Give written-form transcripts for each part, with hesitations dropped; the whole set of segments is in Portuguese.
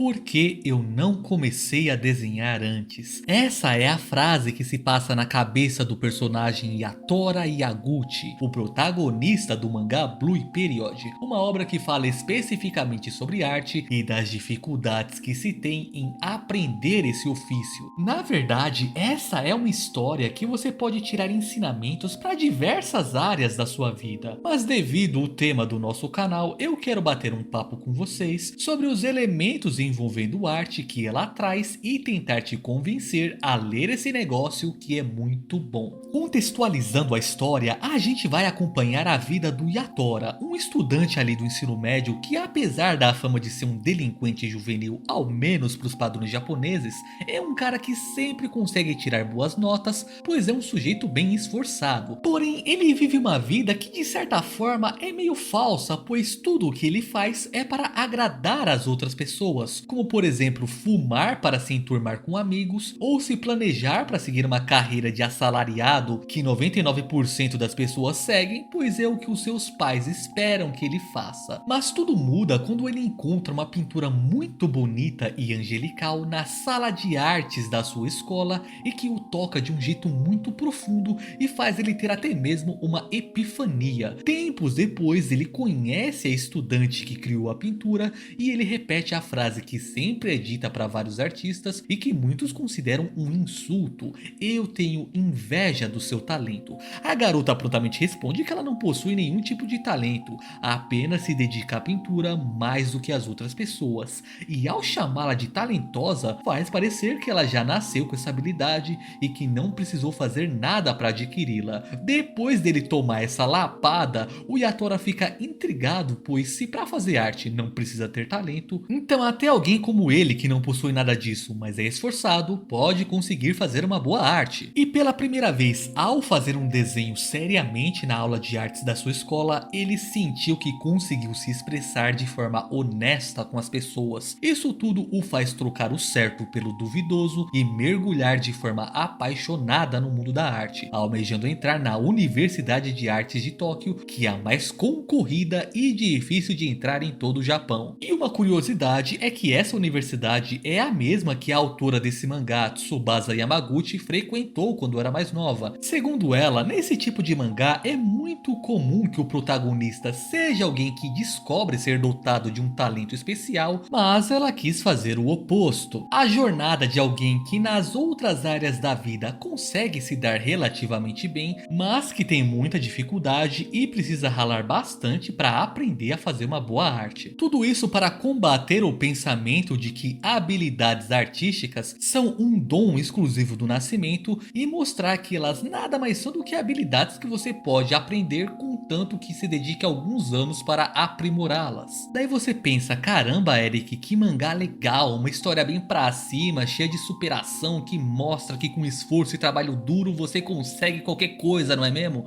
Por que eu não comecei a desenhar antes? Essa é a frase que se passa na cabeça do personagem Yatora Yaguchi, o protagonista do mangá Blue Period, uma obra que fala especificamente sobre arte e das dificuldades que se tem em aprender esse ofício. Na verdade, essa é uma história que você pode tirar ensinamentos para diversas áreas da sua vida, mas devido ao tema do nosso canal, eu quero bater um papo com vocês sobre os elementos envolvendo arte que ela traz e tentar te convencer a ler esse negócio que é muito bom. Contextualizando a história, a gente vai acompanhar a vida do Yatora, um estudante ali do ensino médio que, apesar da fama de ser um delinquente juvenil, ao menos para os padrões japoneses, é um cara que sempre consegue tirar boas notas, pois é um sujeito bem esforçado. Porém, ele vive uma vida que de certa forma é meio falsa, pois tudo o que ele faz é para agradar as outras pessoas, como por exemplo fumar para se enturmar com amigos, ou se planejar para seguir uma carreira de assalariado que 99% das pessoas seguem, pois é o que os seus pais esperam que ele faça. Mas tudo muda quando ele encontra uma pintura muito bonita e angelical na sala de artes da sua escola e que o toca de um jeito muito profundo e faz ele ter até mesmo uma epifania. Tempos depois ele conhece a estudante que criou a pintura e ele repete a frase que sempre é dita para vários artistas e que muitos consideram um insulto: "Eu tenho inveja do seu talento". A garota prontamente responde que ela não possui nenhum tipo de talento, apenas se dedica à pintura mais do que as outras pessoas, e ao chamá-la de talentosa faz parecer que ela já nasceu com essa habilidade e que não precisou fazer nada para adquiri-la. Depois dele tomar essa lapada, o Yatora fica intrigado, pois se para fazer arte não precisa ter talento, então até alguém como ele, que não possui nada disso, mas é esforçado, pode conseguir fazer uma boa arte. E pela primeira vez, ao fazer um desenho seriamente na aula de artes da sua escola, ele sentiu que conseguiu se expressar de forma honesta com as pessoas. Isso tudo o faz trocar o certo pelo duvidoso e mergulhar de forma apaixonada no mundo da arte, almejando entrar na Universidade de Artes de Tóquio, que é a mais concorrida e difícil de entrar em todo o Japão. E uma curiosidade é que essa universidade é a mesma que a autora desse mangá, Tsubasa Yamaguchi, frequentou quando era mais nova. Segundo ela, nesse tipo de mangá é muito comum que o protagonista seja alguém que descobre ser dotado de um talento especial, mas ela quis fazer o oposto. A jornada de alguém que nas outras áreas da vida consegue se dar relativamente bem, mas que tem muita dificuldade e precisa ralar bastante para aprender a fazer uma boa arte. Tudo isso para combater o pensamento de que habilidades artísticas são um dom exclusivo do nascimento e mostrar que elas nada mais são do que habilidades que você pode aprender contanto que se dedique alguns anos para aprimorá-las. Daí você pensa: caramba, Eric, que mangá legal, uma história bem pra cima, cheia de superação, que mostra que com esforço e trabalho duro você consegue qualquer coisa, não é mesmo?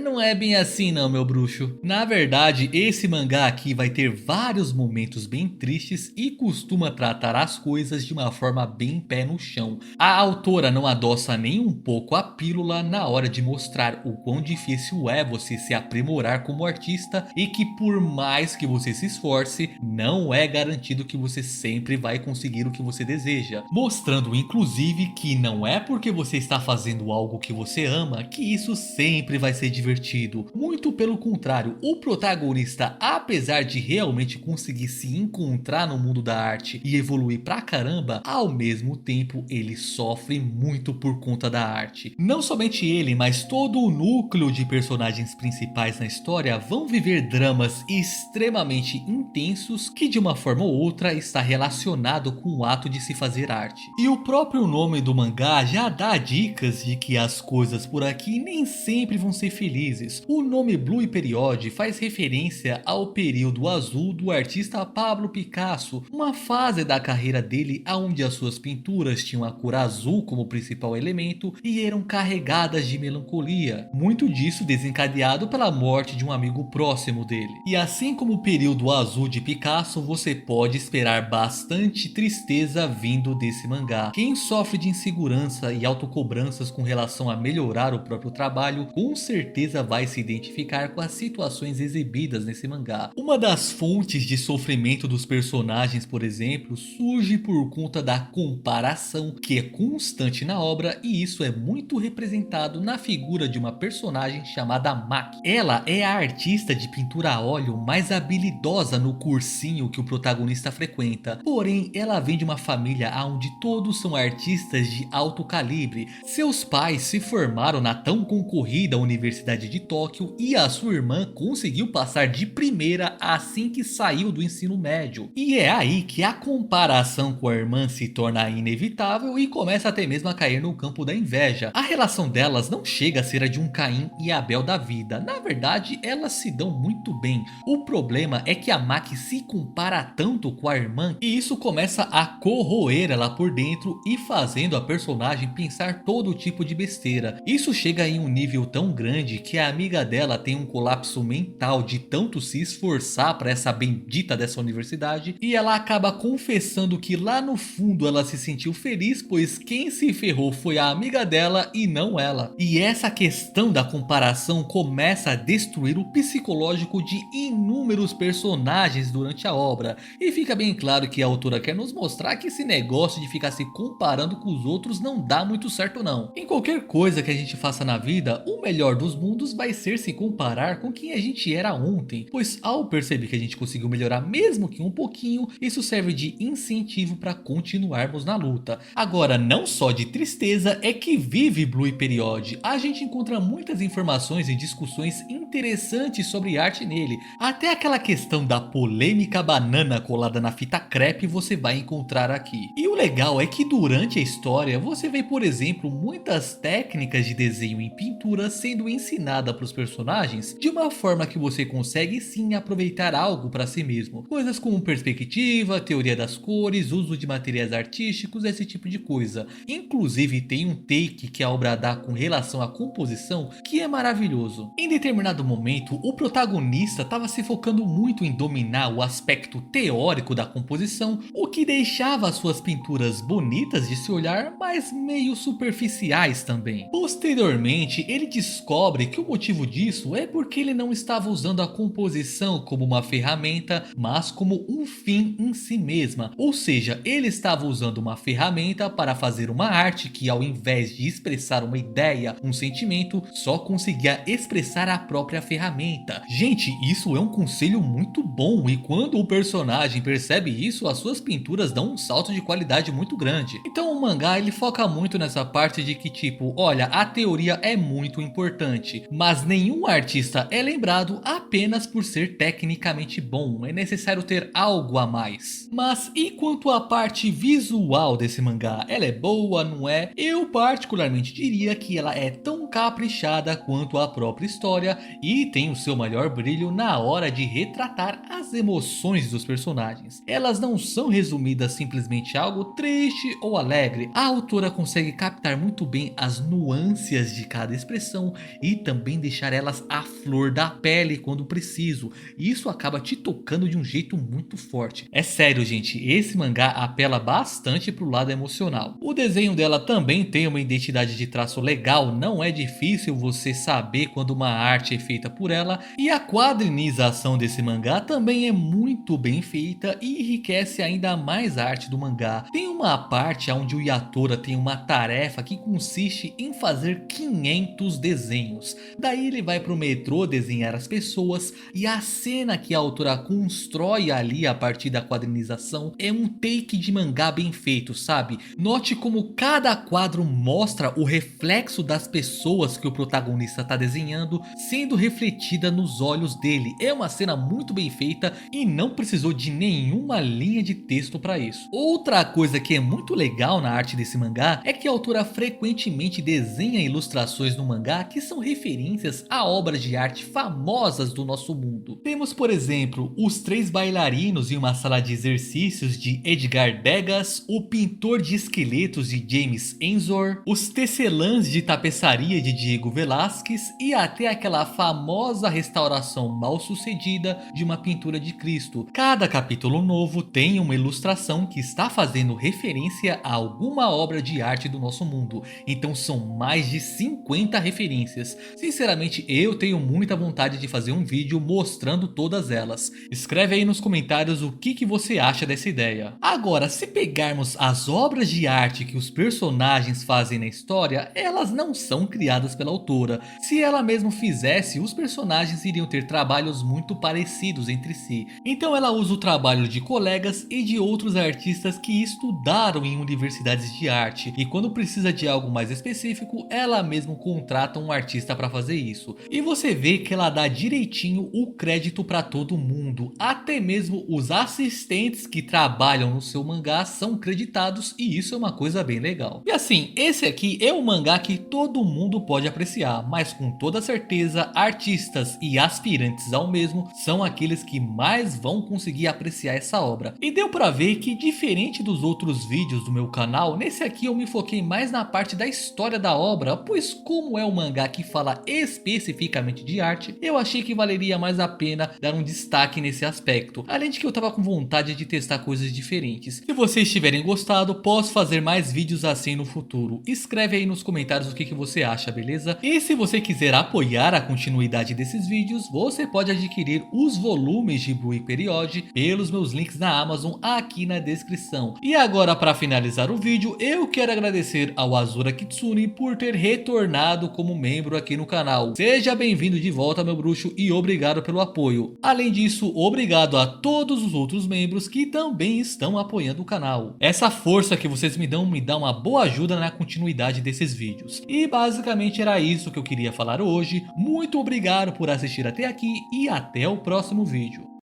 Não é bem assim não, meu bruxo. Na verdade, esse mangá aqui vai ter vários momentos bem tristes e costuma tratar as coisas de uma forma bem pé no chão. A autora não adoça nem um pouco a pílula na hora de mostrar o quão difícil é você se aprimorar como artista e que por mais que você se esforce, não é garantido que você sempre vai conseguir o que você deseja, mostrando inclusive que não é porque você está fazendo algo que você ama que isso sempre vai ser divertido. Muito pelo contrário, o protagonista, apesar de realmente conseguir se encontrar no mundo da arte e evoluir pra caramba, ao mesmo tempo ele sofre muito por conta da arte. Não somente ele, mas todo o núcleo de personagens principais na história vão viver dramas extremamente intensos que de uma forma ou outra está relacionado com o ato de se fazer arte. E o próprio nome do mangá já dá dicas de que as coisas por aqui nem sempre vão ser felizes. O nome Blue Period faz referência ao período azul do artista Pablo Picasso, uma fase da carreira dele onde as suas pinturas tinham a cor azul como principal elemento e eram carregadas de melancolia, muito disso desencadeado pela morte de um amigo próximo dele. E assim como o período azul de Picasso, você pode esperar bastante tristeza vindo desse mangá. Quem sofre de insegurança e autocobranças com relação a melhorar o próprio trabalho, com certeza vai se identificar com as situações exibidas nesse mangá. Uma das fontes de sofrimento dos personagens por exemplo, surge por conta da comparação que é constante na obra, e isso é muito representado na figura de uma personagem chamada Maki. Ela é a artista de pintura a óleo mais habilidosa no cursinho que o protagonista frequenta, porém ela vem de uma família onde todos são artistas de alto calibre. Seus pais se formaram na tão concorrida Universidade de Tóquio e a sua irmã conseguiu passar de primeira assim que saiu do ensino médio. E é aí que a comparação com a irmã se torna inevitável e começa até mesmo a cair no campo da inveja. A relação delas não chega a ser a de um Caim e Abel da vida. Na verdade, elas se dão muito bem. O problema é que a Maki se compara tanto com a irmã e isso começa a corroer ela por dentro e fazendo a personagem pensar todo tipo de besteira. Isso chega em um nível tão grande que a amiga dela tem um colapso mental de tanto se esforçar para essa bendita dessa universidade, e ela acaba confessando que lá no fundo ela se sentiu feliz, pois quem se ferrou foi a amiga dela e não ela. E essa questão da comparação começa a destruir o psicológico de inúmeros personagens durante a obra, e fica bem claro que a autora quer nos mostrar que esse negócio de ficar se comparando com os outros não dá muito certo não. Em qualquer coisa que a gente faça na vida, o melhor dos mundos vai ser se comparar com quem a gente era ontem, pois ao perceber que a gente conseguiu melhorar mesmo que um pouquinho, isso serve de incentivo para continuarmos na luta. Agora, não só de tristeza é que vive Blue Period, a gente encontra muitas informações e discussões interessantes sobre arte nele, até aquela questão da polêmica banana colada na fita crepe você vai encontrar aqui. E o legal é que durante a história você vê, por exemplo, muitas técnicas de desenho em pintura sendo ensinada para os personagens de uma forma que você consegue sim aproveitar algo para si mesmo. Coisas como perspectiva, teoria das cores, uso de materiais artísticos, esse tipo de coisa. Inclusive tem um take que a obra dá com relação à composição que é maravilhoso. Em determinado momento, o protagonista estava se focando muito em dominar o aspecto teórico da composição, o que deixava suas pinturas bonitas de se olhar, mas meio superficiais também. Posteriormente, ele descobre que o motivo disso é porque ele não estava usando a composição como uma ferramenta, mas como um fim em si mesma. Ou seja, ele estava usando uma ferramenta para fazer uma arte que, ao invés de expressar uma ideia, um sentimento, só conseguia expressar a própria ferramenta. Gente, isso é um conselho muito bom, e quando o personagem percebe isso, as suas pinturas dão um salto de qualidade muito grande. Então o mangá ele foca muito nessa parte de que tipo, olha, a teoria é muito importante, mas nenhum artista é lembrado apenas por ser tecnicamente bom, é necessário ter algo a mais. Mas e quanto à parte visual desse mangá? Ela é boa, não é? Eu particularmente diria que ela é tão caprichada quanto a própria história e tem o seu maior brilho na hora de retratar as emoções dos personagens. Elas não são resumidas simplesmente a algo triste ou alegre. A autora consegue captar muito bem as nuances de cada expressão e também deixar elas à flor da pele quando preciso. E isso acaba te tocando de um jeito muito forte. É sério, gente, esse mangá apela bastante pro lado emocional. O desenho dela também tem uma identidade de traço legal, não é difícil você saber quando uma arte é feita por ela, e a quadrinização desse mangá também é muito bem feita e enriquece ainda mais a arte do mangá. Tem uma parte onde o Yatora tem uma tarefa que consiste em fazer 500 desenhos. Daí ele vai pro metrô desenhar as pessoas, e a cena que a autora constrói ali a partir da quadrinização é um take de mangá bem feito, sabe? Note como cada quadro mostra o reflexo das pessoas que o protagonista está desenhando sendo refletida nos olhos dele. É uma cena muito bem feita e não precisou de nenhuma linha de texto para isso. Outra coisa que é muito legal na arte desse mangá é que a autora frequentemente desenha ilustrações no mangá que são referências a obras de arte famosas do nosso mundo. Temos, por exemplo, os 3 bailarinos em uma sala de exercícios de Edgar Degas, o pintor de esqueletos de James Ensor, os tecelãs de tapeçaria de Diego Velázquez e até aquela famosa restauração mal sucedida de uma pintura de Cristo. Cada capítulo novo tem uma ilustração que está fazendo referência a alguma obra de arte do nosso mundo, então são mais de 50 referências. Sinceramente, eu tenho muita vontade de fazer um vídeo mostrando todas elas. Escreve aí nos comentários o que você acha dessa ideia. Agora, se pegarmos as obras de arte que os personagens fazem na história, elas não são criadas pela autora. Se ela mesma fizesse, os personagens iriam ter trabalhos muito parecidos entre si. Então ela usa o trabalho de colegas e de outros artistas que estudaram em universidades de arte, e quando precisa de algo mais específico, ela mesma contrata um artista para fazer isso. E você vê que ela dá direitinho o crédito para todo mundo, até mesmo os assistentes que trabalham no seu mangá são creditados, e isso é uma coisa bem legal. E assim, esse aqui é um mangá que todo mundo pode apreciar, mas com toda certeza artistas e aspirantes ao mesmo são aqueles que mais vão conseguir apreciar essa obra. E deu pra ver que, diferente dos outros vídeos do meu canal, nesse aqui eu me foquei mais na parte da história da obra, pois como é um mangá que fala especificamente de arte, eu achei que valeria mais a pena dar um destaque nesse aspecto, além de que eu tava com vontade de testar coisas diferentes. Se vocês tiverem gostado, posso fazer mais vídeos assim no futuro. Escreve aí nos comentários o que você acha, beleza? E se você quiser apoiar a continuidade desses vídeos, você pode adquirir os volumes de Blue Period pelos meus links na Amazon aqui na descrição. E agora, para finalizar o vídeo, eu quero agradecer ao Azura Kitsune por ter retornado como membro aqui no canal. Seja bem-vindo de volta, meu bruxo, e obrigado pelo apoio. Além disso, obrigado a todos os outros membros que também estão apoiando o canal. Essa força que vocês me dão uma boa ajuda na continuidade desses vídeos. E basicamente era isso que eu queria falar hoje. Muito obrigado por assistir até aqui e até o próximo vídeo.